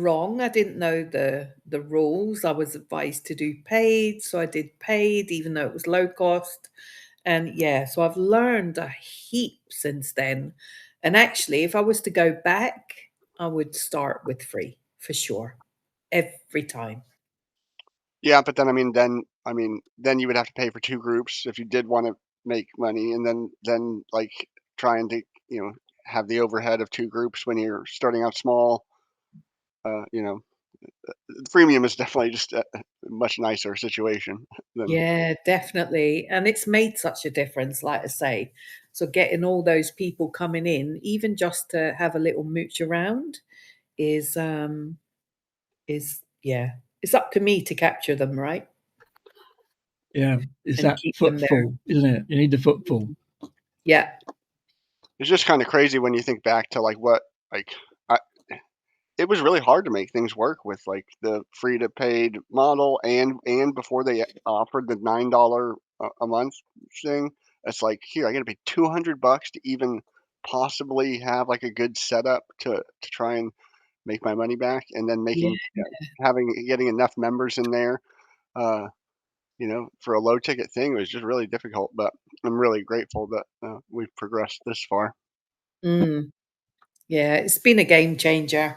wrong. I didn't know the rules. I was advised to do paid, so I did paid even though it was low cost. And yeah, so I've learned a heap since then. And actually, if I was to go back, I would start with free for sure. Every time. Yeah, but then then you would have to pay for two groups if you did want to make money, and then like trying to have the overhead of two groups when you're starting out small. Uh, you know, the freemium is definitely just a much nicer situation than. Yeah, definitely. And it's made such a difference, like I say. So getting all those people coming in, even just to have a little mooch around, is yeah, it's up to me to capture them, right? Yeah, it's And that keep them there. footfall, isn't it? You need the footfall. Yeah. It's just kind of crazy when you think back to like what like I, it was really hard to make things work with like the free to paid model and before they offered the $9 a month thing. It's like here I got to pay $200 to even possibly have like a good setup to try and make my money back, and then Yeah. getting enough members in there. Uh, for a low ticket thing, it was just really difficult. But I'm really grateful that we've progressed this far. Mm. Yeah, it's been a game changer.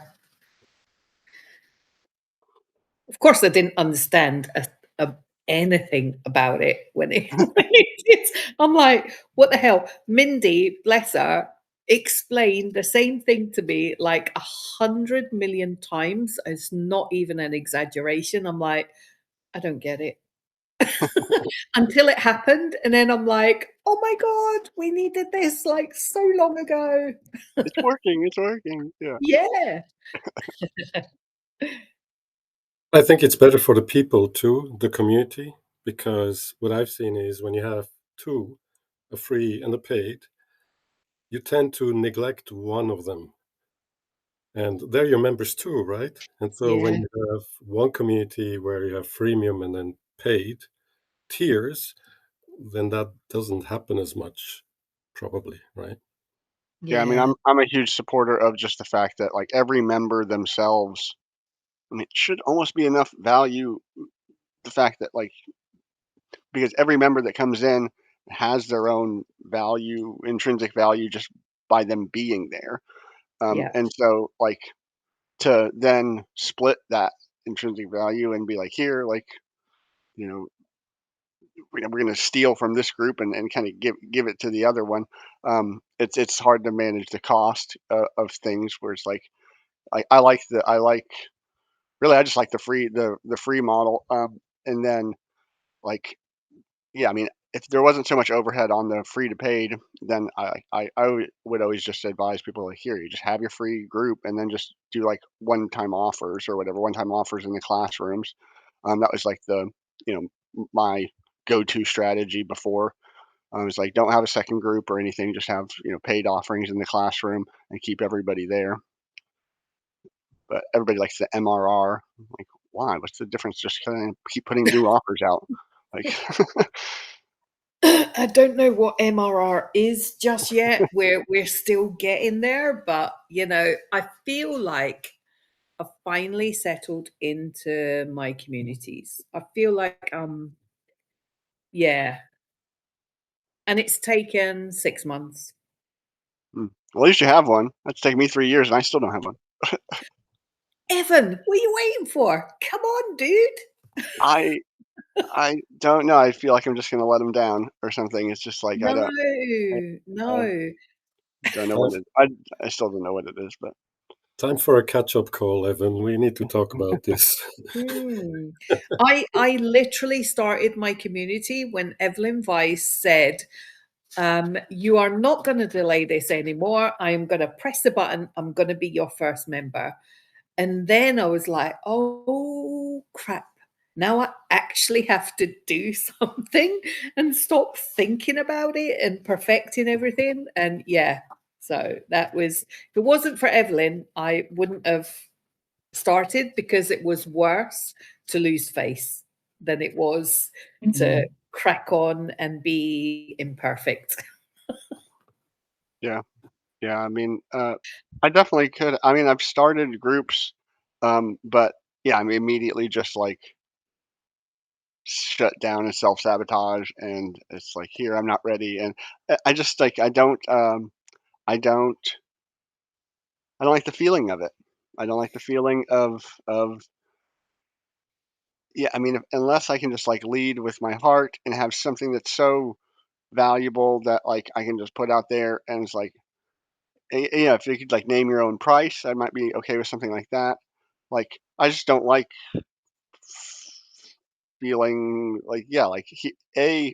Of course, I didn't understand a anything about it when it when it did. I'm like, "What the hell?" Mindy, bless her, explained the same thing to me like 100 million times. It's not even an exaggeration. I'm like, "I don't get it." Until it happened, and then I'm like, "Oh my god, we needed this, like, so long ago." It's working. It's working. Yeah. Yeah. I think it's better for the people too, the community, because what I've seen is when you have two, a free and a paid, you tend to neglect one of them. And they're your members too, right? And so when Yeah. you have one community where you have freemium and then paid tiers, then that doesn't happen as much, probably, right? Yeah, I mean, Yeah. I'm a huge supporter of just the fact that like every member themselves. I mean, it should almost be enough value. The fact that like because every member that comes in has their own value, intrinsic value, just by them being there. Yeah. And so like to then split that intrinsic value and be like, here, like you know, we're going to steal from this group and kind of give it to the other one. It's hard to manage the cost of things. Where it's like I like really I just like the free model. And then like yeah, I mean if there wasn't so much overhead on the free to paid, then would always just advise people like here you just have your free group and then just do like one time offers or whatever one time offers in the classrooms. That was like the you my go-to strategy before. I was like, don't have a second group or anything. Just have paid offerings in the classroom and keep everybody there. But everybody likes the MRR. Like, why? What's the difference? Just kind of keep putting new offers out. Like, I don't know what MRR is just yet. We're still getting there, but I feel like I've finally settled into my communities. I feel like yeah, and it's taken 6 months. well, at least you have one. That's taken me 3 years, and I still don't have one. Evan, what are you waiting for? Come on, dude. I I don't know. I feel like I'm just gonna let them down or something. It's just like No, I, I no. don't know Time, what it. I still don't know what it is, but time for a catch-up call, Evan. We need to talk about this. Hmm. I literally started my community when Evelyn Weiss said, "You are not going to delay this anymore. I am going to press the button. I'm going to be your first member." And then I was like, "Oh crap! Now I actually have to do something and stop thinking about it and perfecting everything." And yeah, so that was. If it wasn't for Evelyn, I wouldn't have started because it was worse to lose face than it was to crack on and be imperfect. yeah, yeah. I mean, I definitely could. I mean, I've started groups But yeah, I'm immediately just like shut down and self-sabotage, and it's like, here, I'm not ready. And I just like, I don't, I don't like the feeling of it. I don't like the feeling of, yeah, I mean, unless I can just like lead with my heart and have something that's so valuable that like I can just put out there, and it's like, yeah, if you could like name your own price, I might be okay with something like that. Like, I just don't like feeling like, yeah, like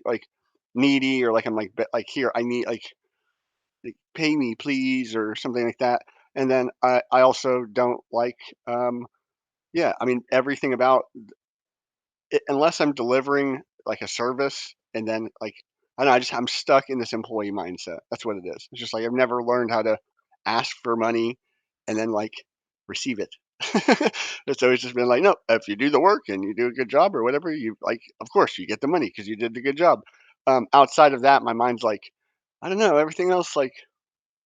like needy, or like I'm like, like, here, I need like, pay me please, or something like that. And then I also don't like, yeah, I mean, everything about it, unless I'm delivering like a service, and then like, I don't know, I'm stuck in this employee mindset. That's what it is. It's just like, I've never learned how to ask for money and then like receive it. It's always just been like, no, if you do the work and you do a good job or whatever, you like, of course you get the money because you did the good job. Outside of that, my mind's like, I don't know, everything else, like,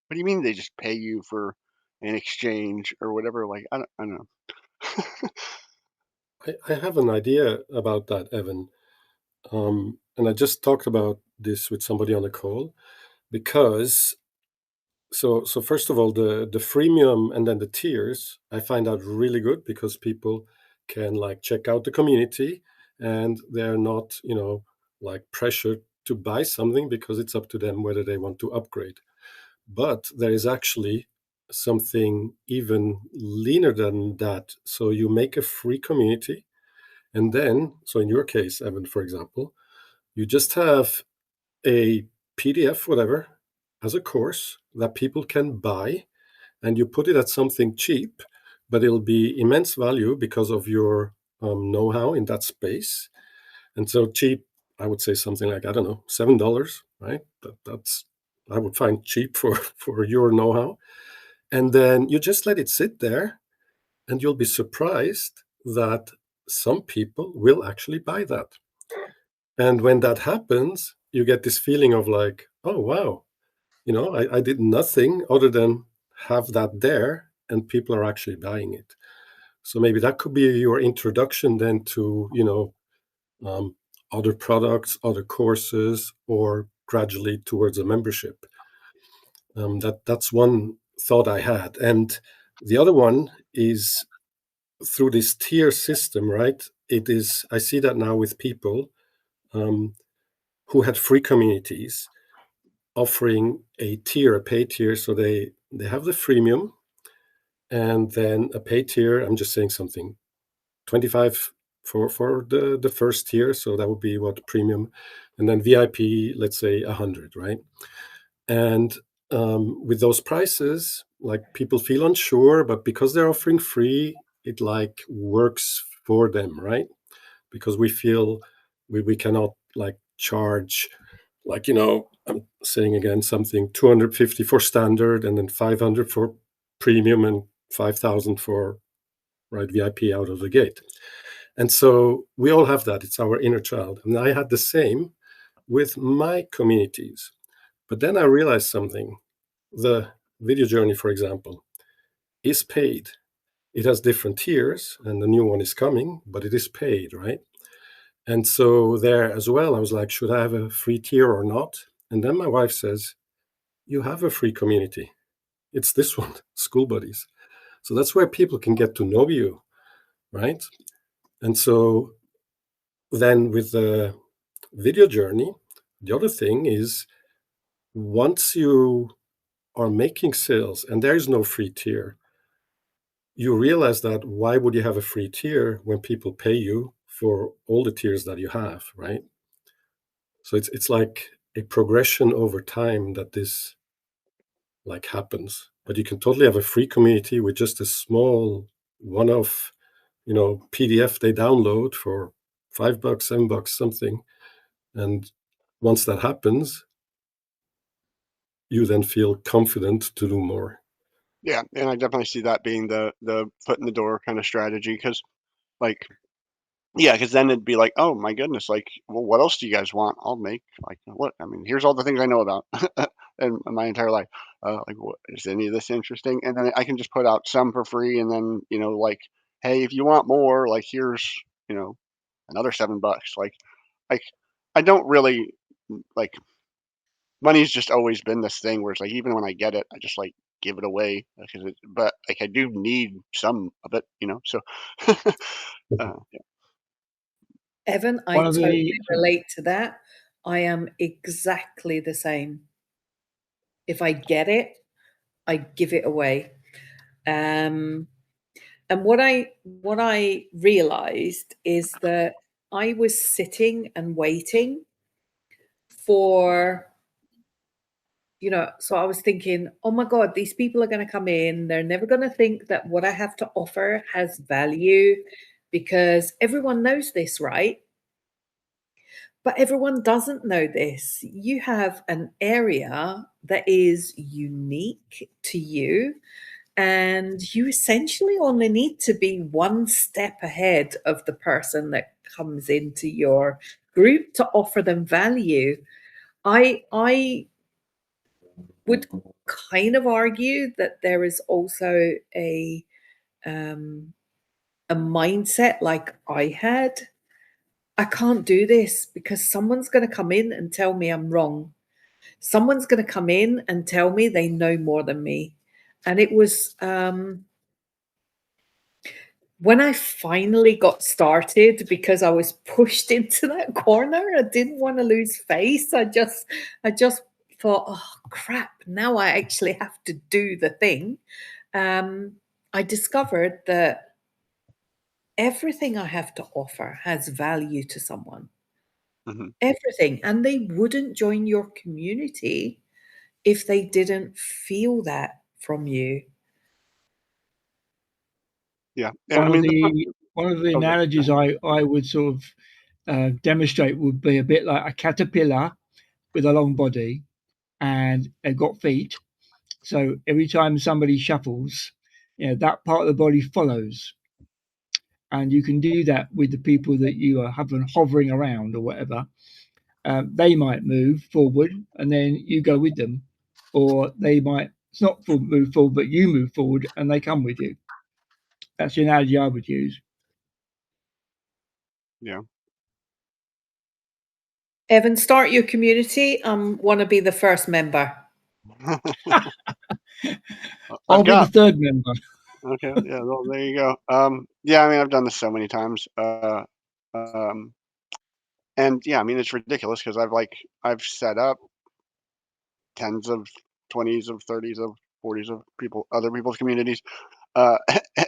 what do you mean they just pay you for an exchange or whatever? Like, I don't know. I have an idea about that, Evan. And I just talked about this with somebody on the call because so first of all, the freemium and then the tiers, I find that really good because people can like check out the community and they're not, like pressured to buy something because it's up to them whether they want to upgrade. But there is actually something even leaner than that. So you make a free community, and then, so in your case, Evan, for example, you just have a PDF, whatever, as a course that people can buy, and you put it at something cheap, but it'll be immense value because of your know-how in that space. And so cheap, I would say something like, I don't know, $7, right? That's I would find cheap for for your know-how. And then you just let it sit there, and you'll be surprised that some people will actually buy that. And when that happens, you get this feeling of like, oh, wow, I did nothing other than have that there, and people are actually buying it. So maybe that could be your introduction then to, um, other products, other courses, or gradually towards a membership. That's one thought I had. And the other one is through this tier system, right? It is, I see that now with people um, who had free communities offering a tier, a pay tier. So they have the freemium and then a pay tier. I'm just saying something, 25 for the first tier. So that would be what premium, and then VIP, let's say 100, right? And with those prices, like people feel unsure, but because they're offering free, it like works for them, right? Because we feel we cannot like charge, like, I'm saying again something, 250 for standard and then 500 for premium and 5,000 for, right, VIP out of the gate. And so we all have that. It's our inner child. And I had the same with my communities. But then I realized something. The video journey, for example, is paid. It has different tiers, and the new one is coming, but it is paid, right? And so there as well, I was like, should I have a free tier or not? And then my wife says, you have a free community. It's this one, Skool Buddies. So that's where people can get to know you, right? And so then with the video journey, the other thing is once you are making sales and there is no free tier, you realize that why would you have a free tier when people pay you for all the tiers that you have, right? So it's like a progression over time that this like happens. But you can totally have a free community with just a small one-off, PDF they download for $5, $7, something. And once that happens, you then feel confident to do more. Yeah, and I definitely see that being the foot in the door kind of strategy, because like, yeah, because then it'd be like, oh my goodness, like, well, what else do you guys want? I'll make, like, look, I mean, here's all the things I know about in my entire life. Like, what is any of this interesting? And then I can just put out some for free, and then like hey, if you want more, like here's, you know, another $7. Like I don't really like money's just always been this thing where it's like even when I get it, I just like give it away because but like I do need some of it, you know. So yeah. Evan, I One of totally the relate to that. I am exactly the same. If I get it, I give it away. Um, and what I realized is that I was sitting and waiting for, so I was thinking, oh my God, these people are going to come in. They're never going to think that what I have to offer has value because everyone knows this, right? But everyone doesn't know this. You have an area that is unique to you, and you essentially only need to be one step ahead of the person that comes into your group to offer them value. I would kind of argue that there is also um, a mindset like I had. I can't do this because someone's going to come in and tell me I'm wrong. Someone's going to come in and tell me they know more than me. And it was when I finally got started, because I was pushed into that corner. I didn't want to lose face. I just thought, oh crap, now I actually have to do the thing. I discovered that everything I have to offer has value to someone. Hmm. Everything. And they wouldn't join your community if they didn't feel that from you. Yeah. Yeah. I one of mean, the one of the oh, analogies I would sort of demonstrate would be a bit like a caterpillar with a long body, and they've got feet. So every time somebody shuffles, that part of the body follows, and you can do that with the people that you are having hovering around or whatever. They might move forward, and then you go with them, or they might not move forward, but you move forward, and they come with you. That's the analogy I would use. yeah. Evan, start your community. Want to be the first member. I'll I've be the got third member. okay. Yeah. Well, there you go. Yeah. I mean, I've done this so many times. Um, and yeah, I mean, it's ridiculous because I've set up tens of, 20s of, 30s of, 40s of people, other people's communities. Uh,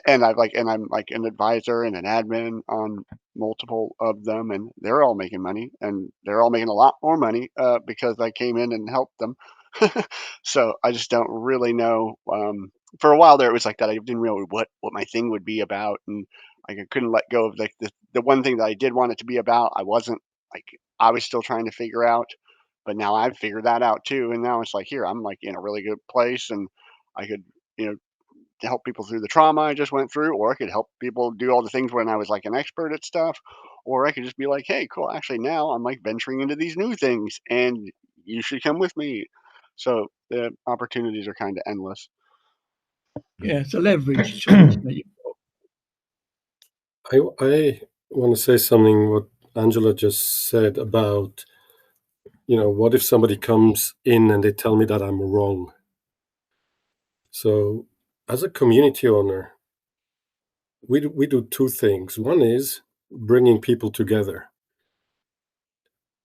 and I'm like an advisor and an admin on multiple of them, and they're all making money, and they're all making a lot more money because I came in and helped them. So I just don't really know. For a while there, it was like that. I didn't know what my thing would be about, and like I couldn't let go of like the one thing that I did want it to be about. I wasn't like I was still trying to figure out, but now I've figured that out too, and now it's like here I'm like in a really good place, and I could you know to help people through the trauma I just went through, or I could help people do all the things when I was like an expert at stuff, or I could just be like, hey, cool, actually now I'm like venturing into these new things and you should come with me. So the opportunities are kind of endless. Yeah, it's a leverage tool, isn't it? I want to say something what Angela just said about, what if somebody comes in and they tell me that I'm wrong? So as a community owner, we do two things. One is bringing people together.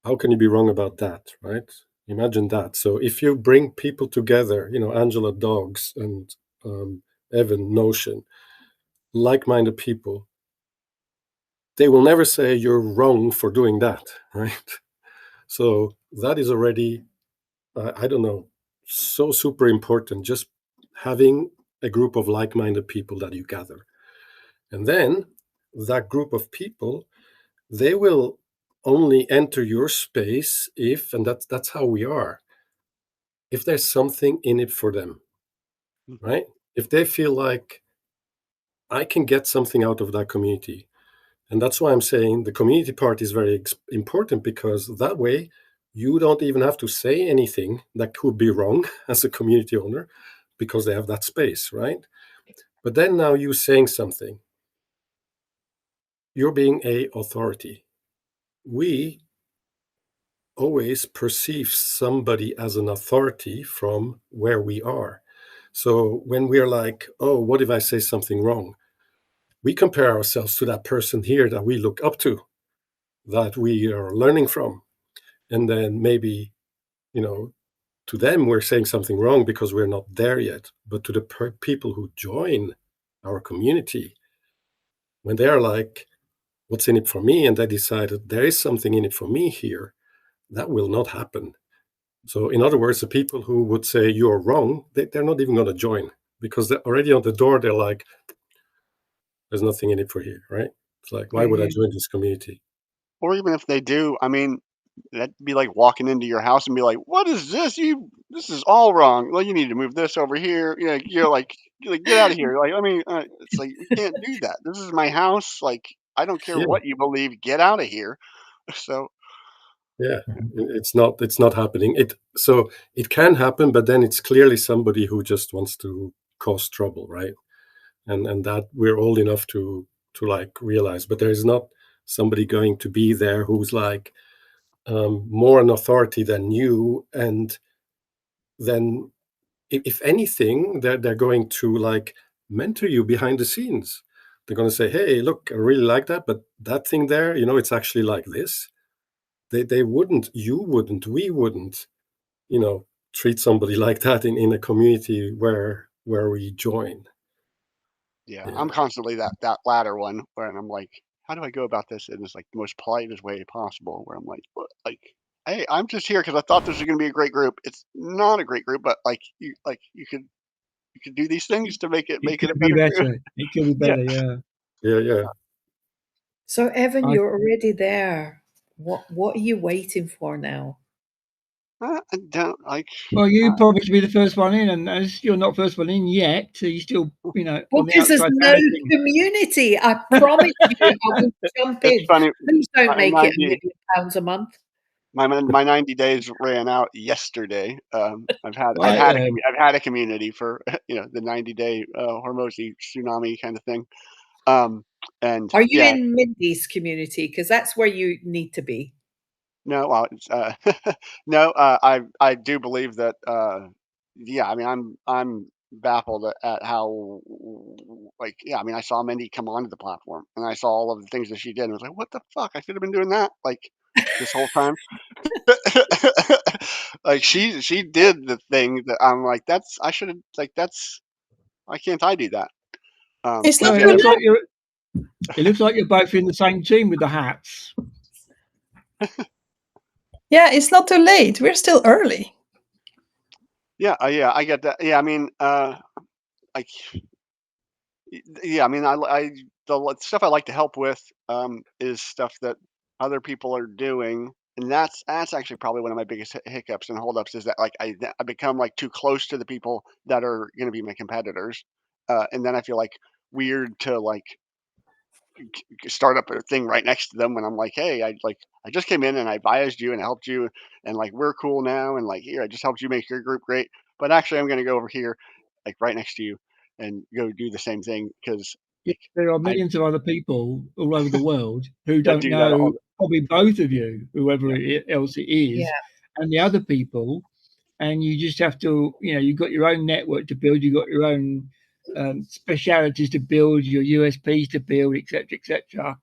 How can you be wrong about that, right? Imagine that. So if you bring people together, Angela Dogs and Evan Notion, like-minded people, they will never say you're wrong for doing that, right? So that is already, I don't know, so super important. Just having a group of like-minded people that you gather. And then that group of people, they will only enter your space if, and that's how we are, if there's something in it for them, Mhm. right? If they feel like I can get something out of that community. And that's why I'm saying the community part is very important, because that way you don't even have to say anything that could be wrong as a community owner, because they have that space, right? But then now you saying something, you're being a authority. We always perceive somebody as an authority from where we are. So when we're like, oh, what if I say something wrong? We compare ourselves to that person here that we look up to, that we are learning from. And then maybe, to them, we're saying something wrong because we're not there yet. But to the people who join our community, when they're like, what's in it for me? And they decided there is something in it for me here, that will not happen. So in other words, the people who would say you're wrong, they're not even going to join, because they're already on the door. They're like, there's nothing in it for here, right? It's like, why would I join this community? Or even if they do, I mean, that'd be like walking into your house and be like, "What is this? This is all wrong. Well, you need to move this over here. Like get out of here." Like, I mean, it's like you can't do that. This is my house. Like, I don't care Yeah. what you believe. Get out of here. So Yeah, it's not happening. So it can happen, but then it's clearly somebody who just wants to cause trouble, right? And that we're old enough to like realize, but there is not somebody going to be there who's like more an authority than you, and then if anything, they're going to like mentor you behind the scenes. They're going to say, hey, look, I really like that, but that thing there, it's actually like this. They wouldn't, you wouldn't, we wouldn't, treat somebody like that in a community where we join. yeah, Yeah. I'm constantly that latter one where I'm like, how do I go about this in this like the most politest way possible? Where I'm like, what? Like, hey, I'm just here because I thought this was going to be a great group. It's not a great group, but you could do these things to make it It a could be better group. better. It could be Yeah. better, yeah. Yeah. So, Evan, I- you're already there. What are you waiting for now? I don't like. Well, you probably should be the first one in, and as you're not first one in yet, so you're still, on the Because there's outside no dancing. community. I promise you, I will jump It's in. funny. Please don't My make it 90 £1 million a month. my 90 days ran out yesterday. I've had Right, I've had a community for the 90-day Hormozy tsunami kind of thing. And Are you yeah, in Mindy's community? Because that's where you need to be. no, well, it's, no, I do believe that. Yeah, I mean, I'm baffled at how like yeah. I mean, I saw Mindy come onto the platform, and I saw all of the things that she did, and I was like, what the fuck? I should have been doing that like this whole time. Like she did the thing that I'm like, that's I should have like that's why can't I do that? It's But no, not yeah, it too looks late. like you're both in the same team with the hats. Yeah, it's not too late. We're still early. yeah, I get that. Yeah, I mean, like, yeah, I mean, the stuff I like to help with is stuff that other people are doing, and that's actually probably one of my biggest hiccups and holdups is that like I become like too close to the people that are going to be my competitors, and then I feel like weird to like start up a thing right next to them when I'm like, hey, I just came in and I advised you and helped you and like we're cool now and like here I just helped you make your group great, but actually I'm going to go over here like right next to you and go do the same thing because Yeah, there are I millions of other people all over the world who that don't do that all. know, probably both of you, whoever else it Yeah. is, and the other people, and you just have to, you've got your own network to build, you've got your own specialities to build, your USPs to build, etc., etc.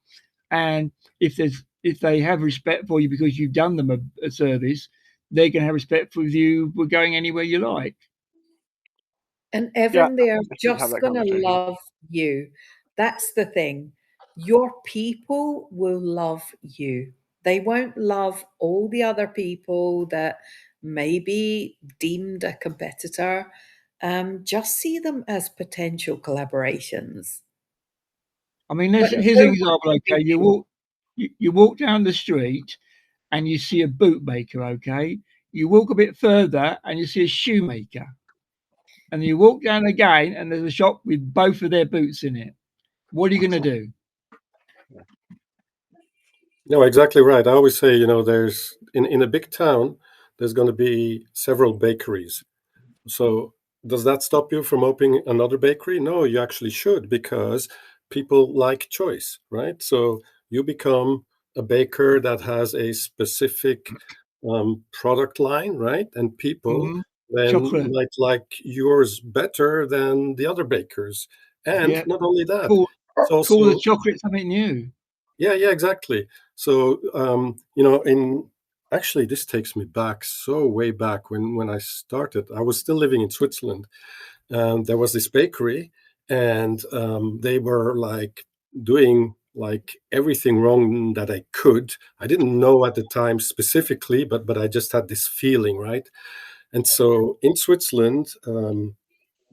And if they have respect for you because you've done them a service, they can have respect for you for going anywhere you like. And Yeah, Evan, they are I should have just that going to conversation. love you. That's the thing. Your people will love you. They won't love all the other people that may be deemed a competitor. Just see them as potential collaborations. I mean, But here's no an one example. can Okay, beat you you. walk down the street and you see a bootmaker. Okay, you walk a bit further and you see a shoemaker, and you walk down again and there's a shop with both of their boots in it. What are you going to do? No, exactly right. I always say, there's in a big town, there's going to be several bakeries. So does that stop you from opening another bakery? No, you actually should, because people like choice, right? So you become a baker that has a specific product line, right? And people then Chocolate. might like yours better than the other bakers. And Yeah. not only that, Call it's call the also chocolate something new. yeah, exactly. So in actually this takes me back so way back when I started. I was still living in Switzerland. There was this bakery, and they were like doing like everything wrong that I could. I didn't know at the time specifically, but I just had this feeling, right? And so in Switzerland,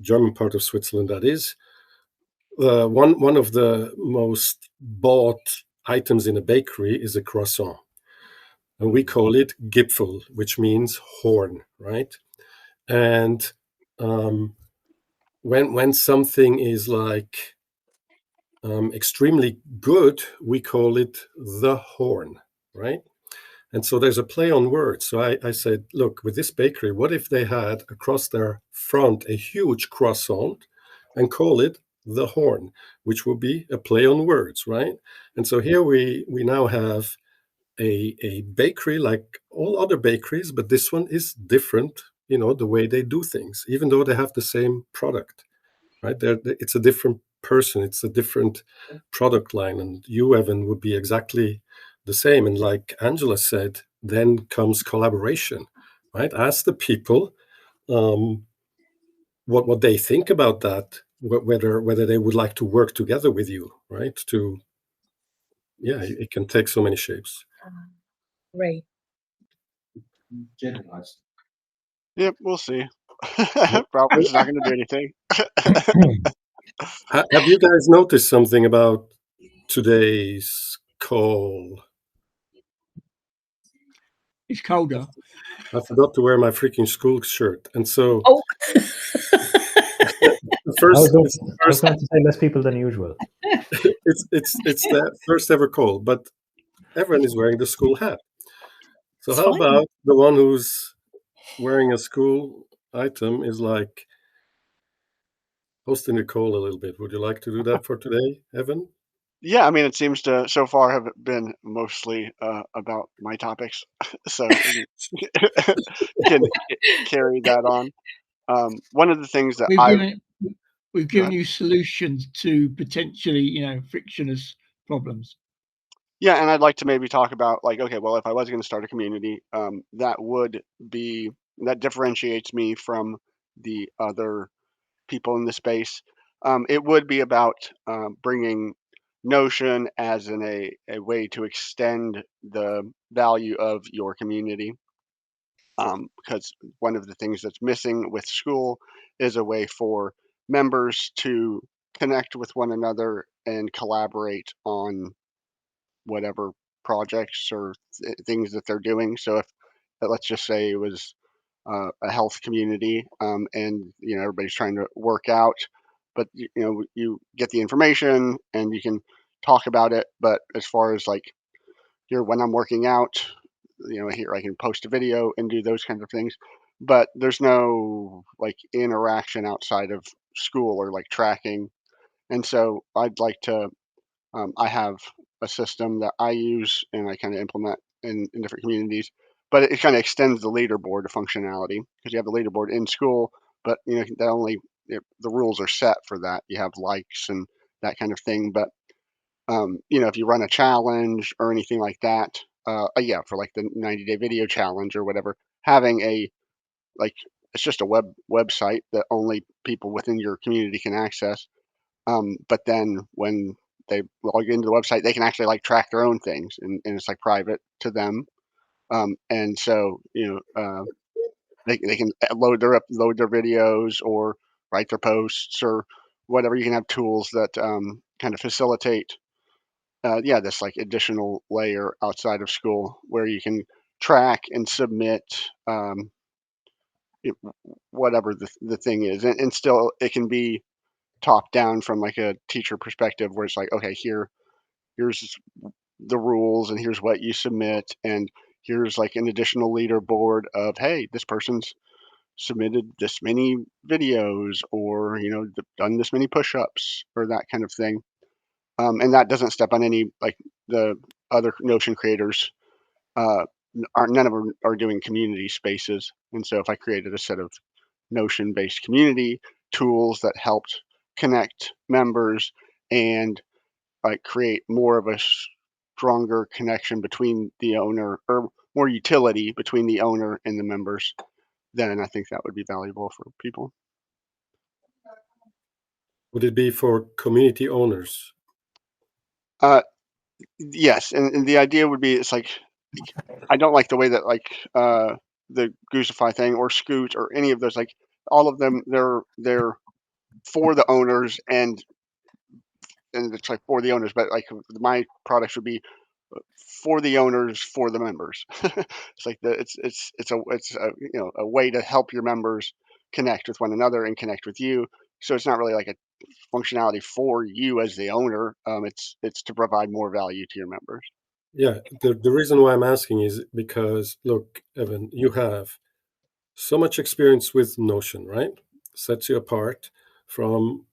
German part of Switzerland, that is, one of the most bought items in a bakery is a croissant, and we call it Gipfel, which means horn, right? And um, when something is like extremely good, we call it the horn, right? And so there's a play on words. So I said, look, with this bakery, what if they had across their front a huge croissant and call it the horn, which would be a play on words, right? And so here we now have a bakery like all other bakeries, but this one is different, the way they do things, even though they have the same product, right? It's a different person, it's a different product line, and you, Evan, would be exactly the same. And like Angela said, then comes collaboration, right? Ask the people what they think about that, whether they would like to work together with you, right? It can take so many shapes. Right. Yep, we'll see. Probably just not going to do anything. Have you guys noticed something about today's call? It's colder. I forgot to wear my freaking school shirt, and so Oh. the I first, was going to say less people than usual. it's the first ever call, but everyone is wearing the school hat. So It's how fine. about the one who's wearing a school item is like hosting the call a little bit? Would you like to do that for today, Evan? Yeah, I mean, it seems to so far have been mostly about my topics, so we can carry that on. One of the things that We've I given we've go given ahead. you solutions to potentially, frictionless problems. Yeah, and I'd like to maybe talk about like, okay, well, if I was going to start a community, that differentiates me from the other people in the space. It would be about bringing Notion as a way to extend the value of your community. Because one of the things that's missing with Skool is a way for members to connect with one another and collaborate on whatever projects or things that they're doing. So if let's just say it was a health community, and everybody's trying to work out, but you get the information and you can talk about it. But as far as like here when I'm working out, here I can post a video and do those kinds of things. But there's no like interaction outside of Skool or like tracking. And so I'd like to I have a system that I use and I kind of implement in different communities, but it kind of extends the leaderboard functionality because you have the leaderboard in Skool, but the rules are set for that. You have likes and that kind of thing. But if you run a challenge or anything like that, yeah, for like the 90-day video challenge or whatever, having like it's just a website that only people within your community can access. But then when they log into the website, they can actually like track their own things, and it's like private to them. And so they can load their videos or write their posts or whatever. You can have tools that kind of facilitate, this like additional layer outside of Skool where you can track and submit it- whatever the thing is, and still it can be top down from like a teacher perspective where it's like, okay, here's the rules and here's what you submit, and here's like an additional leaderboard of, hey, this person's submitted this many videos or done this many push-ups or that kind of thing. and that doesn't step on any, like, the other Notion creators. None of them are doing community spaces, and so if I created a set of Notion-based community tools that helped connect members and, like, create more of a stronger connection between the owner, or more utility between the owner and the members, then I think that would be valuable for people. Would it be for community owners? Yes, and the idea would be, it's like, I don't like the way that, like, the Goosify thing or Scoot or any of those, like, all of them, they're for the owners, and it's like for the owners, but like my products would be for the owners, for the members. It's like it's a a way to help your members connect with one another and connect with you. So it's not really like a functionality for you as the owner. It's to provide more value to your members. Yeah, the reason why I'm asking is because, look, Evan, you have so much experience with Notion, right? Sets you apart from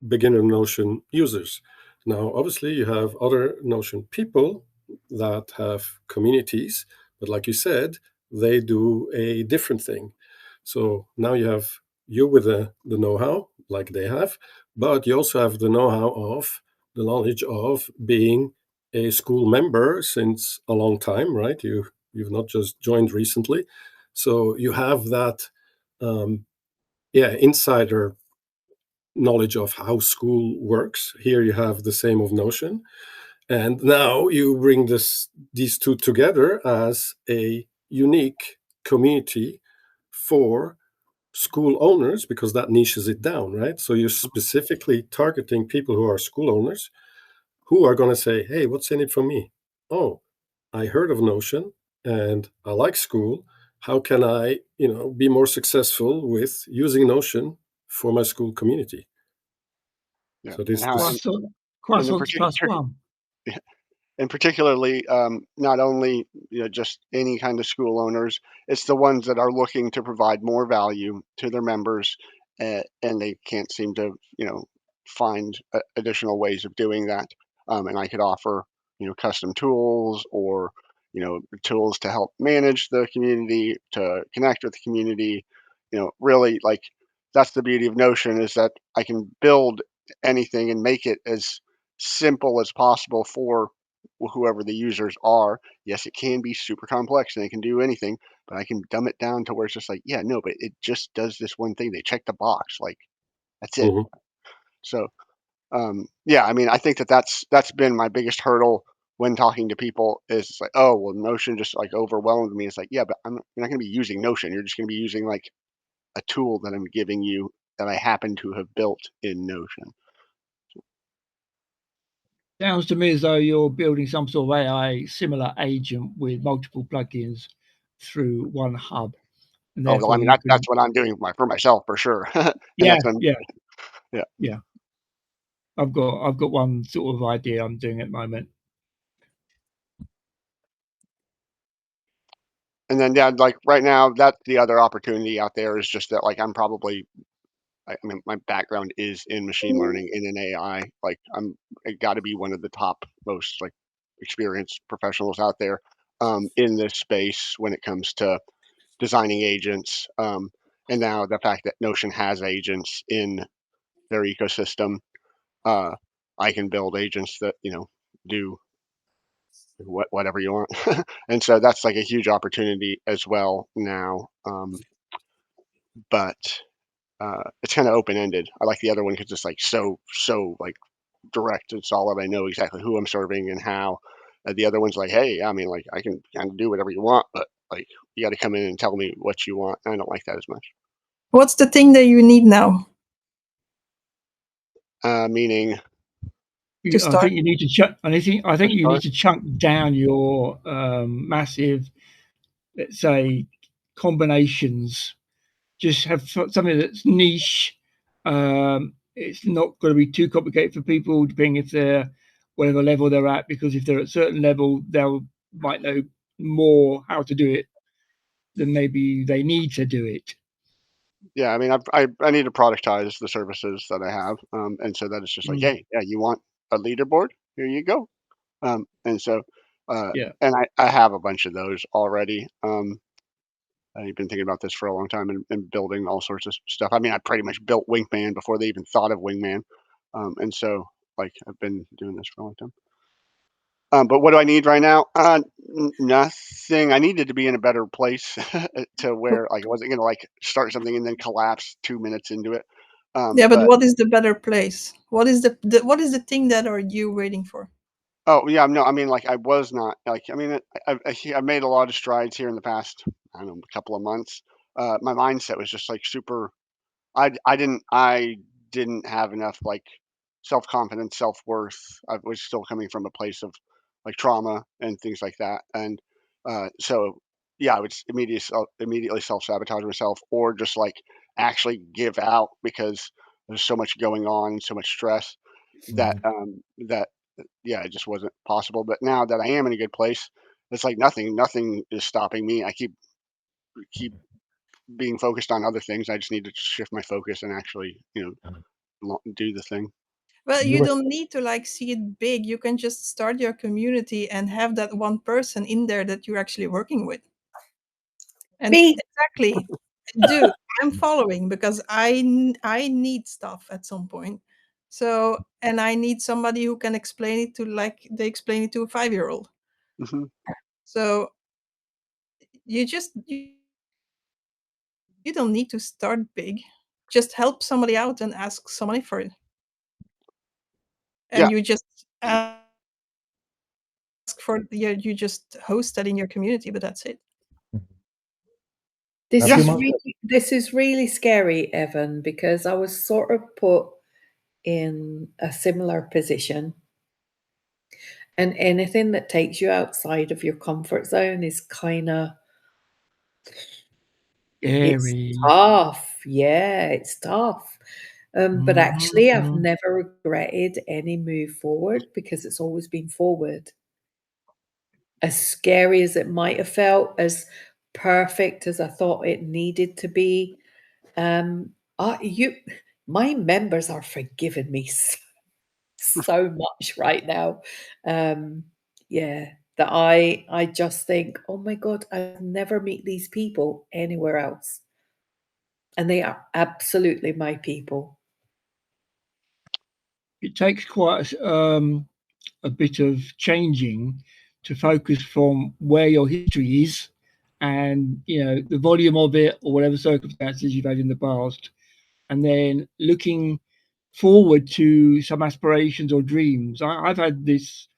beginner Notion users. Now, obviously, you have other Notion people that have communities, but like you said, they do a different thing. So now you have you with the know-how, like they have, but you also have the know-how of the knowledge of being a Skool member since a long time, right? You've not just joined recently, so you have that, insider knowledge of how Skool works. Here you have the same of Notion, and now you bring these two together as a unique community for Skool owners, because that niches it down, right? So you're specifically targeting people who are Skool owners who are going to say, hey, what's in it for me? Oh, I heard of Notion and I like Skool. How can I, be more successful with using Notion for my Skool community? Yeah, So this, and how, this Croissants plus one. and particularly, not only, just any kind of school owners, it's the ones that are looking to provide more value to their members, and they can't seem to find additional ways of doing that. And I could offer custom tools, or tools to help manage the community, to connect with the community. Really, like, that's the beauty of Notion, is that I can build anything and make it as simple as possible for whoever the users are. Yes, it can be super complex and it can do anything, but I can dumb it down to where it's just like, yeah, no, but it just does this one thing. They check the box, like, that's it. Mhm. So, yeah, I mean, I think that's been my biggest hurdle when talking to people, is it's like, oh, well, Notion just like overwhelmed me. It's like, yeah, but you're not going to be using Notion. You're just going to be using like a tool that I'm giving you that I happen to have built in Notion. Sounds to me as though you're building some sort of AI similar agent with multiple plugins through one hub. And Oh, well, I therefore mean, you can, that's what I'm doing for myself, for sure. And yeah, that's yeah, yeah. yeah. I've got one sort of idea I'm doing at the moment. And then, yeah, like right now, that's the other opportunity out there, is just that, like, I mean, my background is in machine learning and in AI. Like, I got to be one of the top most like experienced professionals out there, in this space when it comes to designing agents. And now the fact that Notion has agents in their ecosystem, uh, I can build agents that do whatever you want. And so that's like a huge opportunity as well now. But it's kind of open ended. I like the other one because it's like so like direct and solid. I know exactly who I'm serving and how. The other one's like, hey, I mean, like, I can kind of do whatever you want, but like, you got to come in and tell me what you want. I don't like that as much. What's the thing that you need now Meaning, to I start? think you need to chunk. I think you start? need to chunk down your massive, let's say, combinations. Just have something that's niche. It's not going to be too complicated for people, depending if they're whatever level they're at. Because if they're at a certain level, might know more how to do it than maybe they need to do it. Yeah, I mean, I need to productize the services that I have, and so that it's just like, hey, yeah, you want a leaderboard. Here you go. And so, Yeah. and I have a bunch of those already. I've been thinking about this for a long time and building all sorts of stuff. I mean, I pretty much built Wingman before they even thought of Wingman. And so, like, I've been doing this for a long time. But what do I need right now? Nothing. I needed to be in a better place to where like I wasn't gonna like start something and then collapse 2 minutes into it. Yeah, but But what is the better place? What is the thing that are you waiting for? oh yeah, no, I mean like I was not like I mean I made a lot of strides here in the past I don't know a couple of months. My mindset was just like super. I didn't have enough like self-confidence, self-worth. I was still coming from a place of like trauma and things like that. And so yeah, I would immediately self-sabotage myself or just like actually give out because there's so much going on and so much stress that that yeah, it just wasn't possible. But now that I am in a good place, it's like nothing is stopping me. I keep being focused on other things. I just need to shift my focus and actually, do the thing. Well, You you were don't need to like see it big. You can just start your community and have that one person in there that you're actually working with. And Me. exactly, dude, I'm following because I need stuff at some point. So, and I need somebody who can explain it to like they explain it to a 5-year-old. Hmm. So you don't need to start big. Just help somebody out and ask somebody for it. And Yeah. you just ask for you just host that in your community, but that's it. This A few is months- really scary, Evan, because I was sort of put in a similar position. And anything that takes you outside of your comfort zone is kind of Scary. tough. Yeah, it's tough. But actually, I've Mhm. never regretted any move forward because it's always been forward. As scary as it might have felt, as perfect as I thought it needed to be, my members are forgiving me so much right now. Yeah, that I just think, oh my God, I'll never meet these people anywhere else. And they are absolutely my people. It takes quite a bit of changing to focus from where your history is and the volume of it or whatever circumstances you've had in the past, and then looking forward to some aspirations or dreams. I've had this.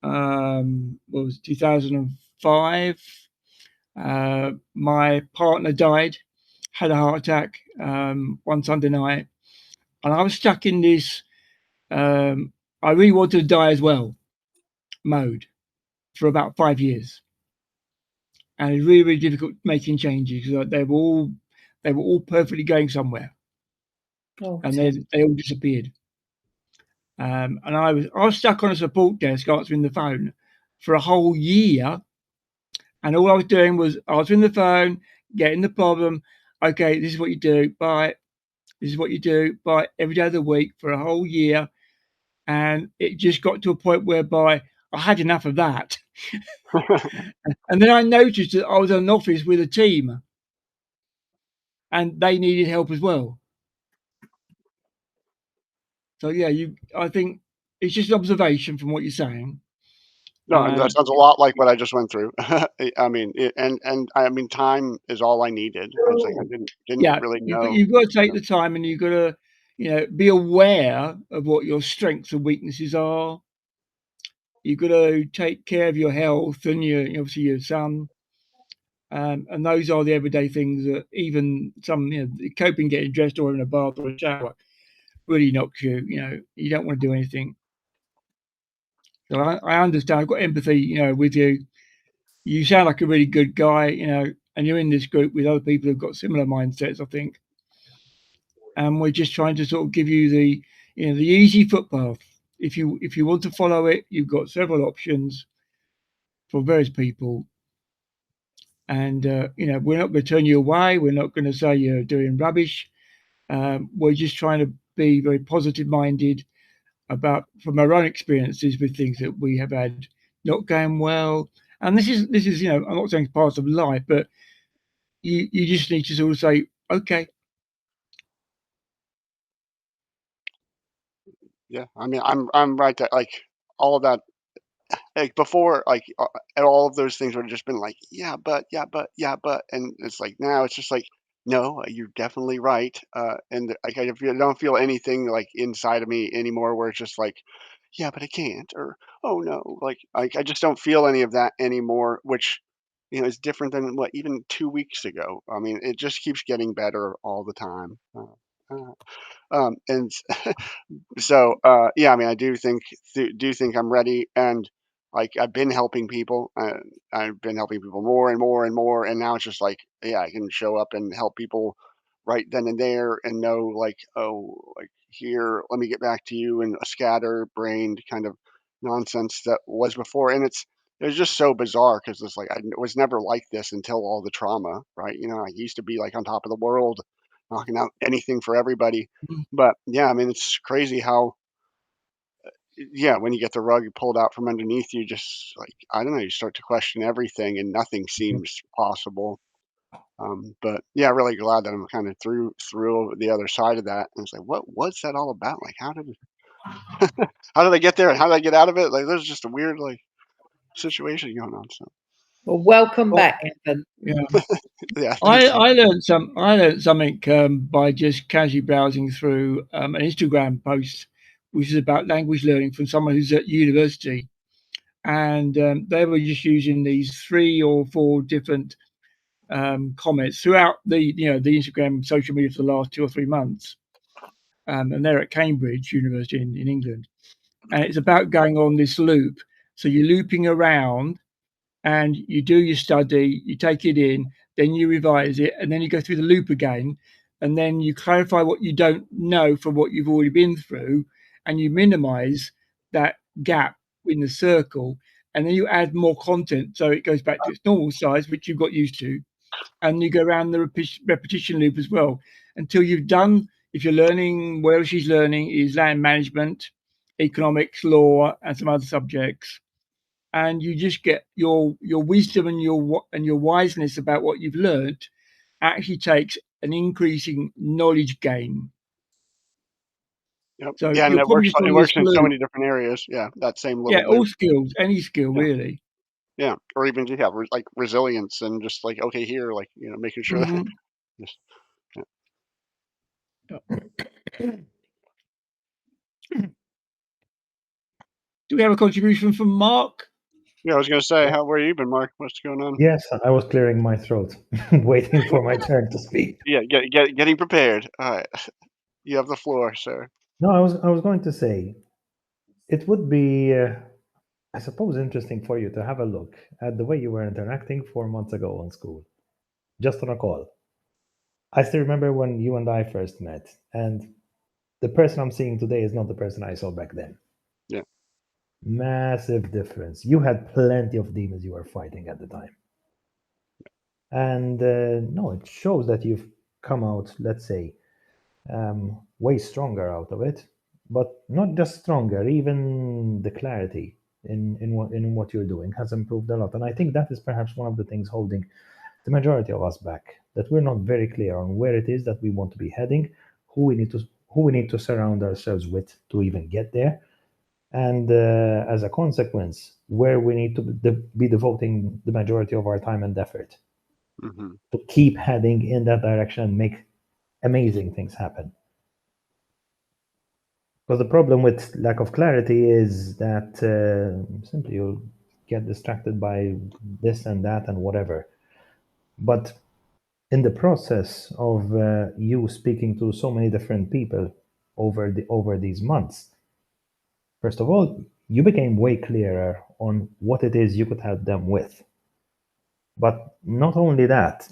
What was it, 2005? My partner died, had a heart attack one Sunday night, and I was stuck in this. I really wanted to die as well mode for about 5 years, and it was really, really difficult making changes because they were all perfectly going somewhere, Oh, and then they all disappeared. And I was stuck on a support desk answering the phone for a whole year, and all I was doing was answering the phone, getting the problem. Okay, this is what you do. Bye. This is what you do. Bye. Every day of the week for a whole year, and it just got to a point whereby I had enough of that. And then I noticed that I was in an office with a team and they needed help as well. So yeah, I think it's just an observation from what you're saying. No, and that sounds a lot like what I just went through. I mean, and I mean, time is all I needed. It's like I didn't Yeah, really know. you've got to take the time and you've got to, be aware of what your strengths and weaknesses are. You've got to take care of your health and obviously your son. And those are the everyday things that even some, coping, getting dressed or in a bath or a shower really knocks you. You don't want to do anything. So I understand. I've got empathy, with you. You sound like a really good guy, and you're in this group with other people who've got similar mindsets, I think. And we're just trying to sort of give you the easy footpath. If you want to follow it, you've got several options for various people. And we're not going to turn you away. We're not going to say you're doing rubbish. We're just trying to be very positive minded about from our own experiences with things that we have had not going well. And this is I'm not saying it's part of life, but you just need to sort of say, okay. Yeah, I mean, I'm right that like all of that, like before, like and all of those things would have just been like, yeah, but, and it's like now it's just like, no, you're definitely right, and like I don't feel anything like inside of me anymore where it's just like, yeah, but I can't, or oh no, like I just don't feel any of that anymore, which is different than what even 2 weeks ago. I mean, it just keeps getting better all the time. And so, yeah, I mean, I do think I'm ready, and like I've been helping people. I've been helping people more and more and more, and now it's just like, yeah, I can show up and help people right then and there, and know like, oh, like here, let me get back to you, and a scatterbrained kind of nonsense that was before, and it was just so bizarre because it's like I was never like this until all the trauma, right? I used to be like on top of the world, knocking out anything for everybody. But yeah, I mean, it's crazy how, yeah, when you get the rug pulled out from underneath you, just like, I don't know, you start to question everything and nothing seems possible. But yeah, really glad that I'm kind of through the other side of that. And it's like, what's that all about? Like, how did I get there and how did I get out of it? Like, there's just a weird like situation going on. So Well, welcome Well, back, Evan. yeah. yeah, thank you. I learned something by just casually browsing through an Instagram post, which is about language learning from someone who's at university, and they were just using these 3 or 4 different comments throughout the the Instagram social media for the last 2 or 3 months, and they're at Cambridge University in England, and it's about going on this loop. So you're looping around and you do your study, you take it in, then you revise it, and then you go through the loop again, and then you clarify what you don't know from what you've already been through, and you minimize that gap in the circle, and then you add more content so it goes back to its normal size, which you've got used to, and you go around the repetition loop as well until you've done. If you're learning, where she's learning is land management, economics, law, and some other subjects, and you just get your wisdom and your wiseness about what you've learned actually takes an increasing knowledge gain. Yep. So Yeah, and you're probably just it on this works in so loop. many different areas. Yeah, that same little Yeah, all loop. skills, any skill Yeah. really. Yeah, or even just like resilience and just like, okay, here, like making sure that Mhm. just Do we have a contribution from Mark? yeah. I was gonna say, how where you been, Mark? What's going on? Yes, I was clearing my throat, waiting for my turn to speak. Yeah, getting prepared. All right, you have the floor, sir. No, I was going to say it would be, I suppose, interesting for you to have a look at the way you were interacting 4 months ago on Skool, just on a call. I still remember when you and I first met, and the person I'm seeing today is not the person I saw back then. Yeah. Massive difference. You had plenty of demons you were fighting at the time. And no, it shows that you've come out, let's say, way stronger out of it, but not just stronger, even the clarity in what you're doing has improved a lot. And I think that is perhaps one of the things holding the majority of us back, that we're not very clear on where it is that we want to be heading, who we need to surround ourselves with to even get there, and as a consequence, where we need to be devoting the majority of our time and effort Hmm. to keep heading in that direction and make amazing things happen. Because the problem with lack of clarity is that simply you'll get distracted by this and that and whatever. But in the process of you speaking to so many different people over these months, first of all, you became way clearer on what it is you could help them with. But not only that,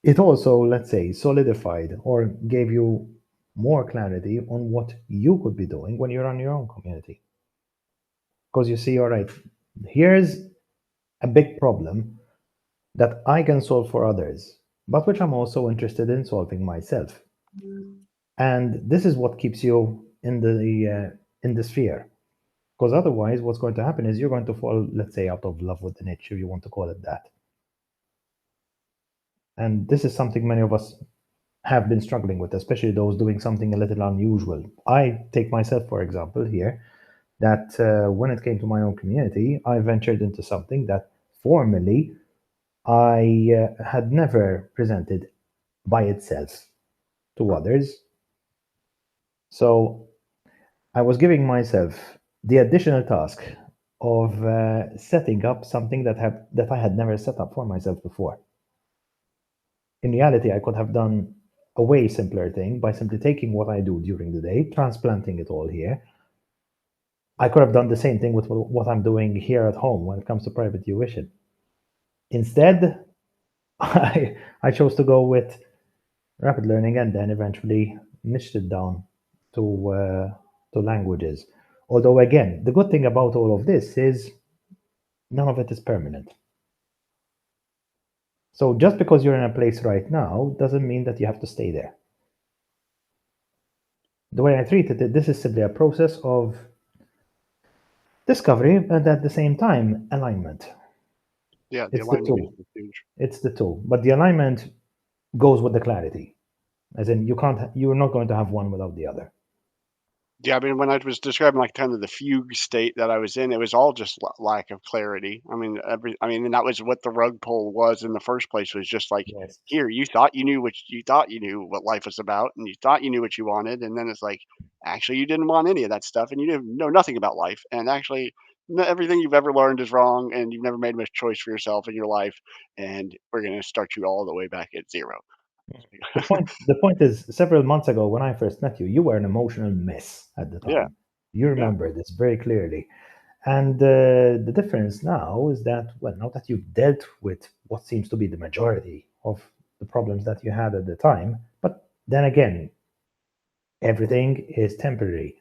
it also, let's say, solidified or gave you more clarity on what you could be doing when you're on your own community. Because you see, all right, here's a big problem that I can solve for others, but which I'm also interested in solving myself. And this is what keeps you in the sphere. Because otherwise, what's going to happen is you're going to fall, let's say, out of love with the niche, if you want to call it that. And this is something many of us have been struggling with, especially those doing something a little unusual. I take myself, for example, here, that when it came to my own community, I ventured into something that formerly I had never presented by itself to others. So I was giving myself the additional task of setting up something that I had never set up for myself before. In reality, I could have done a way simpler thing by simply taking what I do during the day, transplanting it all here. I could have done the same thing with what I'm doing here at home when it comes to private tuition. Instead, I chose to go with rapid learning and then eventually niched it down to languages. Although, again, the good thing about all of this is none of it is permanent. So just because you're in a place right now doesn't mean that you have to stay there. The way I treated it, this is simply a process of discovery and at the same time alignment. Yeah, the It's the alignment two. is huge. It's the two. But the alignment goes with the clarity. As in, you're not going to have one without the other. Yeah, I mean, when I was describing like kind of the fugue state that I was in, it was all just lack of clarity. I mean, and that was what the rug pull was in the first place. Was just like, Yes. here, you thought you knew what life was about, and you thought you knew what you wanted, and then it's like, actually, you didn't want any of that stuff, and you didn't know nothing about life, and actually, everything you've ever learned is wrong, and you've never made much choice for yourself in your life, and we're going to start you all the way back at zero. The point is, several months ago when I first met you, you were an emotional mess at the time. Yeah. You remember this very clearly. And the difference now is that, well, now that you've dealt with what seems to be the majority of the problems that you had at the time, but then again, everything is temporary.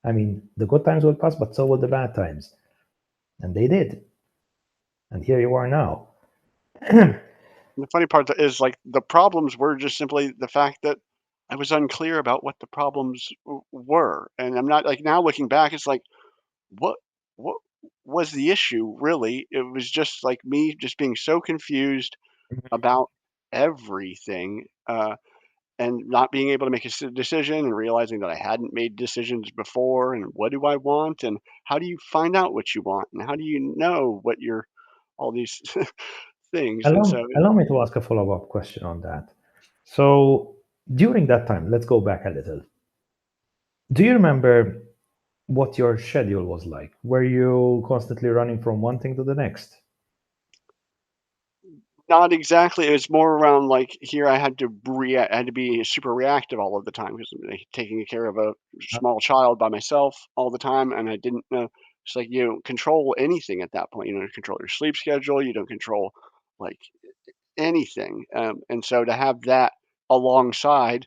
I mean, the good times will pass, but so will the bad times. And they did. And here you are now. The funny part is like the problems were just simply the fact that I was unclear about what the problems were. And I'm not like now looking back, it's like, what was the issue really? It was just like me just being so confused about everything and not being able to make a decision and realizing that I hadn't made decisions before. And what do I want? And how do you find out what you want? And how do you know what you're all these things? And so Allow me to ask a follow-up question on that. So during that time, let's go back a little. Do you remember what your schedule was like? Were you constantly running from one thing to the next? not exactly. It was more around like here I had to I had to be super reactive all of the time because I'm taking care of a small child by myself all the time, and I didn't know. It's like you don't control anything at that point. You don't control your sleep schedule. You don't control like anything. And so to have that alongside,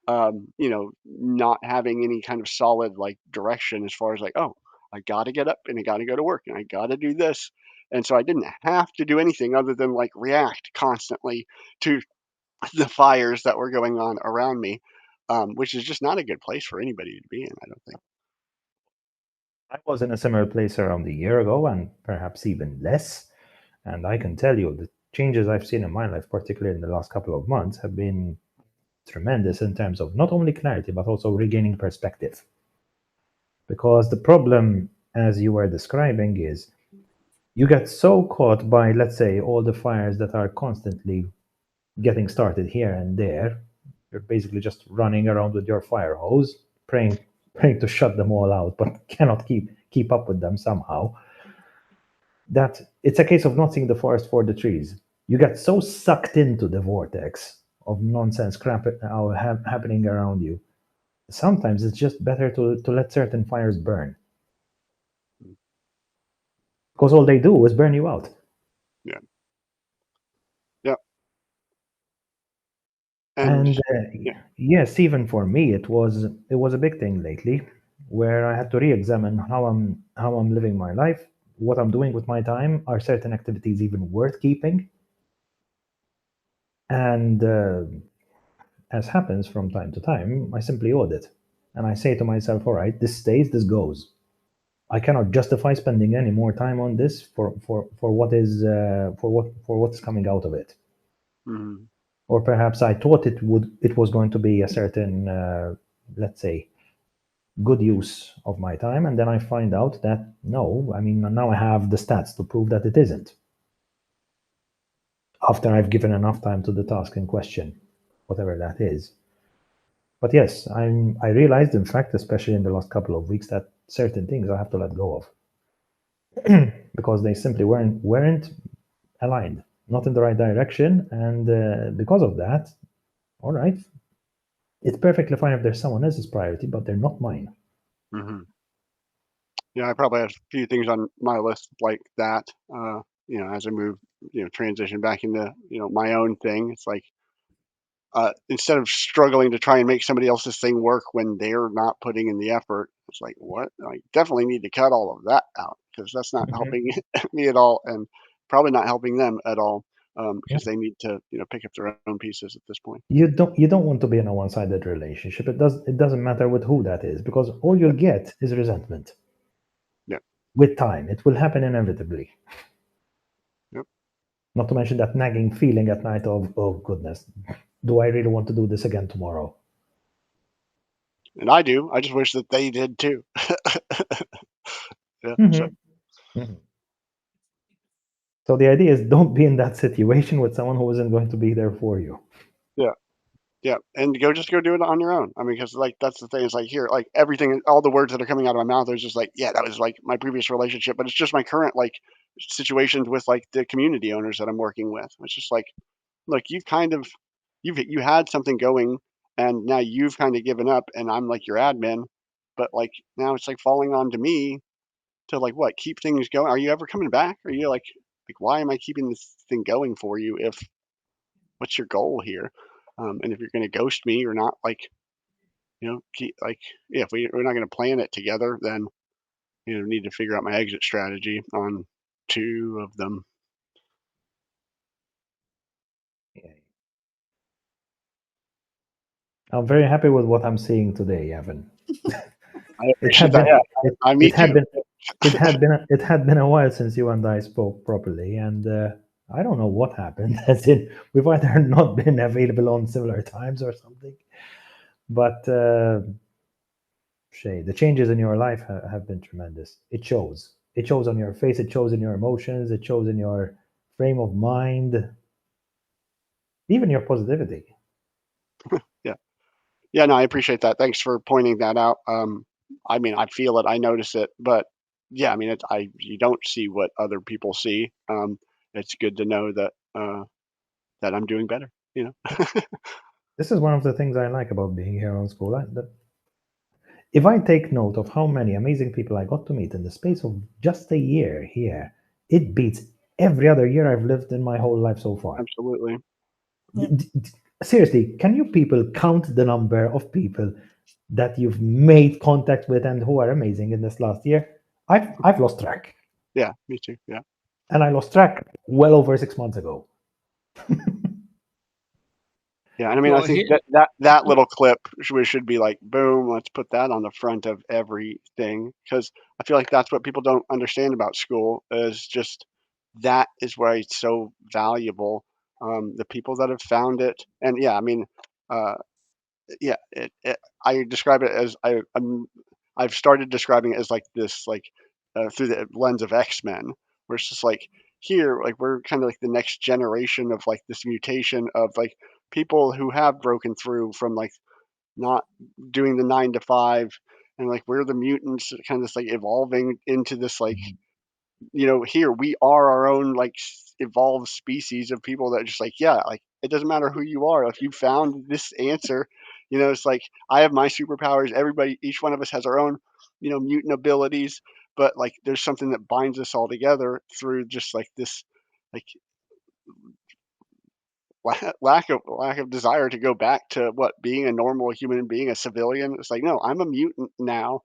not having any kind of solid like direction as far as like, oh, I got to get up and I got to go to work and I got to do this. And so I didn't have to do anything other than like react constantly to the fires that were going on around me, which is just not a good place for anybody to be in, I don't think. I was in a similar place around a year ago, and perhaps even less. And I can tell you the changes I've seen in my life, particularly in the last couple of months, have been tremendous in terms of not only clarity, but also regaining perspective. Because the problem, as you were describing, is you get so caught by, let's say, all the fires that are constantly getting started here and there. You're basically just running around with your fire hose, praying to shut them all out, but cannot keep up with them somehow. That it's a case of not seeing the forest for the trees. You get so sucked into the vortex of nonsense crap happening around you. Sometimes it's just better to let certain fires burn. Because all they do is burn you out. Yeah. Yeah. And yes, even for me, it was a big thing lately, where I had to re-examine how I'm living my life, what I'm doing with my time. Are certain activities even worth keeping? And as happens from time to time, I simply audit. And I say to myself, all right, this stays, this goes. I cannot justify spending any more time on this for what is for what's coming out of it. Mm-hmm. Or perhaps I thought it was going to be a certain let's say good use of my time, and then I find out that no, I mean, now I have the stats to prove that it isn't, after I've given enough time to the task in question, whatever that is. But yes, I realized, in fact, especially in the last couple of weeks, that certain things I have to let go of because they simply weren't aligned, not in the right direction, and because of that, all right, it's perfectly fine if there's someone else's priority, but they're not mine. Mm-hmm. Yeah, I probably have a few things on my list like that. As I move, transition back into, my own thing. It's like, instead of struggling to try and make somebody else's thing work when they're not putting in the effort, it's like, what? I definitely need to cut all of that out because that's not helping me at all, and probably not helping them at all, because they need to, pick up their own pieces at this point. You don't want to be in a one-sided relationship. It doesn't matter with who that is, because all you'll get is resentment. Yeah. With time, it will happen inevitably. Yep. Not to mention that nagging feeling at night of, oh goodness, do I really want to do this again tomorrow? And I do. I just wish that they did too. Yeah. So the idea is, don't be in that situation with someone who isn't going to be there for you. Yeah, and go do it on your own. I mean, because like that's the thing. It's like here, like everything, all the words that are coming out of my mouth is just like, yeah, that was like my previous relationship, but it's just my current like situations with like the community owners that I'm working with. It's just like, look, you had something going, and now you've kind of given up, and I'm like your admin, but like now it's like falling on to me to like what keep things going. Are you ever coming back? Are you like why am I keeping this thing going for you if what's your goal here? And if you're going to ghost me or not, like, if we're not going to plan it together, then, need to figure out my exit strategy on 2 of them. I'm very happy with what I'm seeing today, Evan. I appreciate that. Yeah, me too. It had been a while since you and I spoke properly, and I don't know what happened. As in, we've either not been available on similar times or something. But Shay, the changes in your life have been tremendous. It shows. It shows on your face. It shows in your emotions. It shows in your frame of mind. Even your positivity. Yeah, no, I appreciate that. Thanks for pointing that out. I mean, I feel it, I notice it, but yeah, I mean, you don't see what other people see. It's good to know that that I'm doing better. This is one of the things I like about being here on Skool. If I take note of how many amazing people I got to meet in the space of just a year here, it beats every other year I've lived in my whole life so far. Absolutely. Seriously, can you people count the number of people that you've made contact with and who are amazing in this last year? I've lost track. Yeah, me too. Yeah. And I lost track well over 6 months ago. Yeah, and I mean, I think that little clip should be like, boom, let's put that on the front of everything, because I feel like that's what people don't understand about Skool is just that is why it's so valuable. The people that have found it, and yeah, I mean, yeah, I describe it as I've started describing it as like this, like through the lens of X-Men, where it's just like here, like we're kind of like the next generation of like this mutation of like people who have broken through from like not doing the 9 to 5, and like we're the mutants kind of like evolving into this like here we are our own like evolved species of people that just like yeah, like it doesn't matter who you are if you found this answer, it's like I have my superpowers, everybody, each one of us has our own mutant abilities, but like there's something that binds us all together through just like this like lack of desire to go back to what being a normal human being, a civilian. It's like no, I'm a mutant now.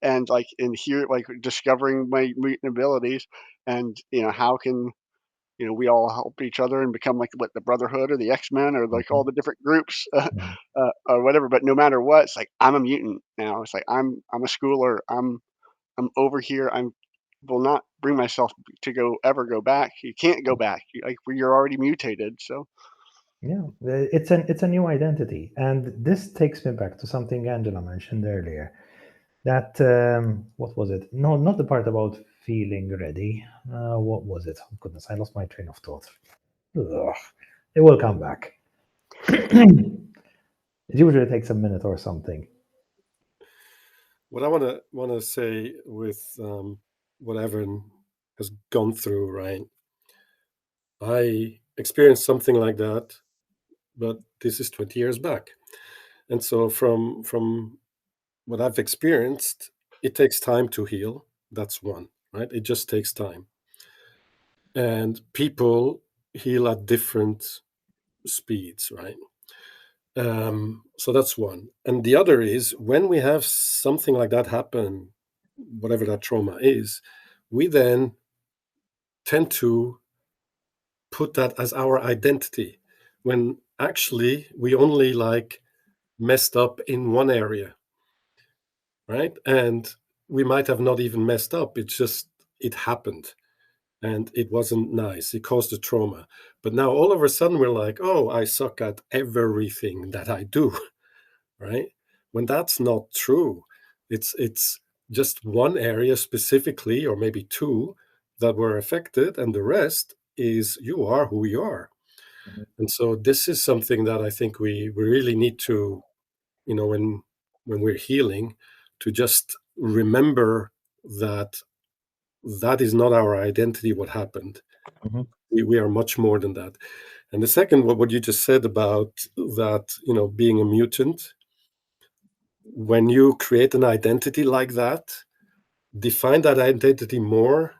And like in here like discovering my mutant abilities, and how can we all help each other and become like the Brotherhood or the X-Men or like all the different groups or whatever. But no matter what, it's like I'm a mutant now. It's like I'm a schooler. I'm over here. Will not bring myself to ever go back. You can't go back. You're already mutated. So Yeah, it's a new identity, and this takes me back to something Angela mentioned earlier. That what was it? No, not the part about feeling ready. What was it? Oh, goodness, I lost my train of thought. Ugh. It will come back. It usually takes a minute or something. What I want to say with what Evan has gone through, right? I experienced something like that, but this is 20 years back, and so from what I've experienced, it takes time to heal. That's one, right? It just takes time, and people heal at different speeds, right? So that's one. And the other is when we have something like that happen, whatever that trauma is, we then tend to put that as our identity when actually we only like messed up in one area, right? And we might have not even messed up. It's just, it happened and it wasn't nice. It caused a trauma. But now all of a sudden we're like, oh, I suck at everything that I do. Right? When that's not true, it's just one area specifically, or maybe two, that were affected, and the rest is you are who you are. And so this is something that I think we really need to, when we're healing, to just remember that that is not our identity, what happened. We are much more than that. And the second, what you just said about that, being a mutant, when you create an identity like that, define that identity more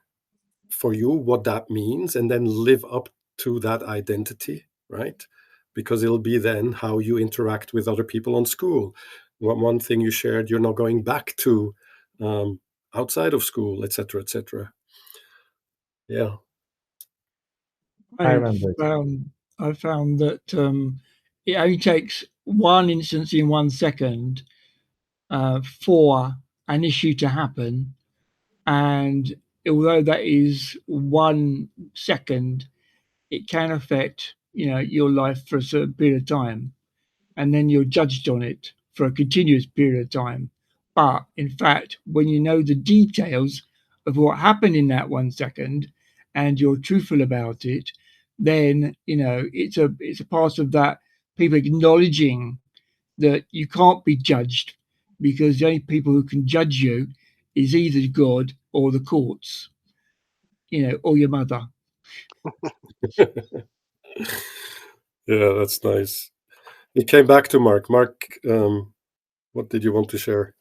for you, what that means, and then live up to that identity, right? Because it'll be then how you interact with other people on school. One thing you shared, you're not going back to outside of school, etc., etc. Yeah. I remember. I found that it only takes one instance in 1 second for an issue to happen, and although that is 1 second, it can affect your life for a certain period of time, and then you're judged on it for a continuous period of time. But in fact, when you know the details of what happened in that 1 second and you're truthful about it, then it's a part of that, people acknowledging that you can't be judged, because the only people who can judge you is either God or the courts, or your mother. Yeah, that's nice. It came back to Mark. Mark, what did you want to share?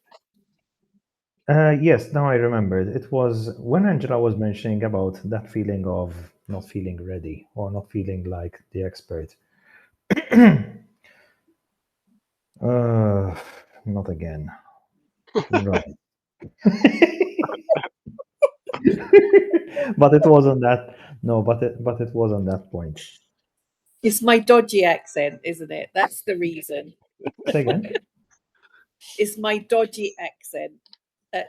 Yes, now I remember. It was when Angela was mentioning about that feeling of not feeling ready or not feeling like the expert. Not again. Right. But it wasn't that. No, but it was on that point. It's my dodgy accent, isn't it? That's the reason. Say again. It's my dodgy accent.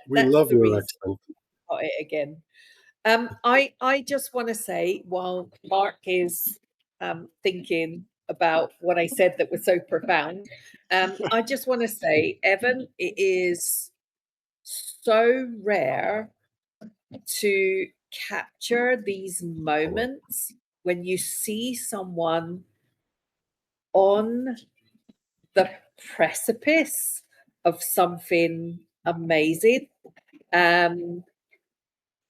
We That's love the your reason. accent. Got it again. I just want to say, while Mark is thinking about what I said that was so profound, I just want to say, Evan, it is so rare to capture these moments when you see someone on the precipice of something amazing.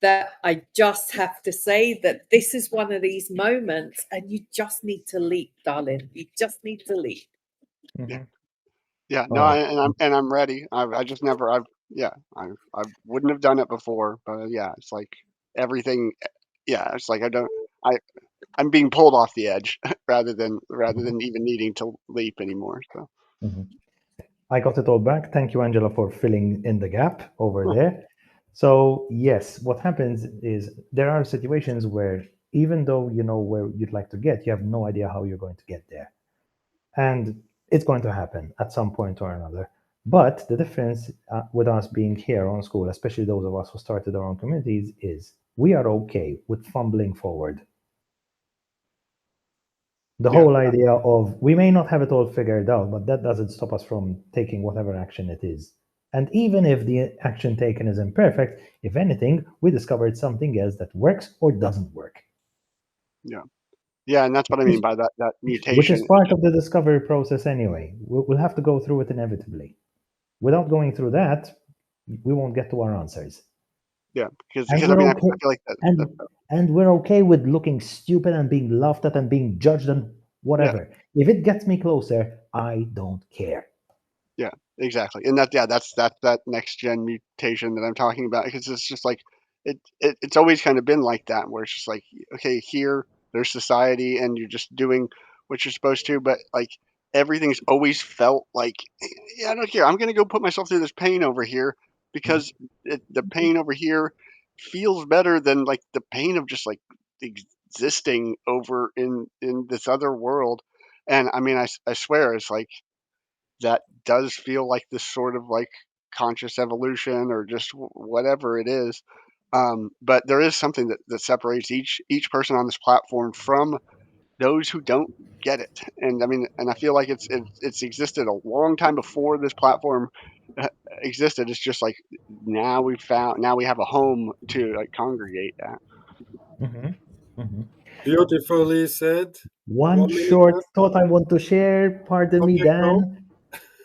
That I just have to say that this is one of these moments, and you just need to leap, darling. You just need to leap. Yeah, no, I'm ready. I just never. I wouldn't have done it before, but yeah, it's like everything. Yeah, it's like I'm being pulled off the edge rather than even needing to leap anymore. So I got it all back. Thank you, Angela, for filling in the gap over there. So yes, what happens is there are situations where even though you know where you'd like to get, you have no idea how you're going to get there. And it's going to happen at some point or another. But the difference with us being here on Skool, especially those of us who started our own communities, is we are okay with fumbling forward. The whole idea of we may not have it all figured out, but that doesn't stop us from taking whatever action it is. And even if the action taken is imperfect, if anything, we discovered something else that works or doesn't work. Yeah, and that's what I mean by that mutation. Which is part of the discovery process anyway. We'll have to go through it inevitably. Without going through that, we won't get to our answers. Yeah, because And I we're mean, okay- I feel like that. And we're okay with looking stupid and being laughed at and being judged and whatever. If it gets me closer, I don't care. Yeah, exactly. And that's that next gen mutation that I'm talking about, because it's just like it's always kind of been like that, where it's just like, okay, here there's society and you're just doing what you're supposed to, but like everything's always felt like, yeah, I don't care. I'm gonna go put myself through this pain over here because the pain over here feels better than like the pain of just like existing over in this other world. And I mean, I swear it's like that does feel like this sort of like conscious evolution or just whatever it is. But there is something that separates each person on this platform from those who don't get it. And I mean, and I feel like it's existed a long time before this platform existed. It's just like now we have a home to like congregate at. Beautifully said. One 1 minute short left. thought I want to share. Pardon me, Okay, go. Dan.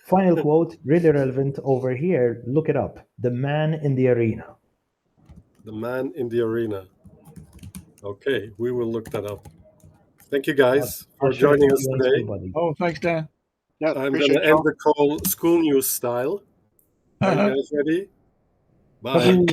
Final quote, really relevant over here. Look it up. The man in the arena. The man in the arena. Okay, we will look that up. Thank you guys for I'll share it joining with us you on today. Skool Buddies. Oh, thanks, Dan. Yeah, I'm going appreciate to y'all. end the call school news style. Are you guys ready? Bye. Bye.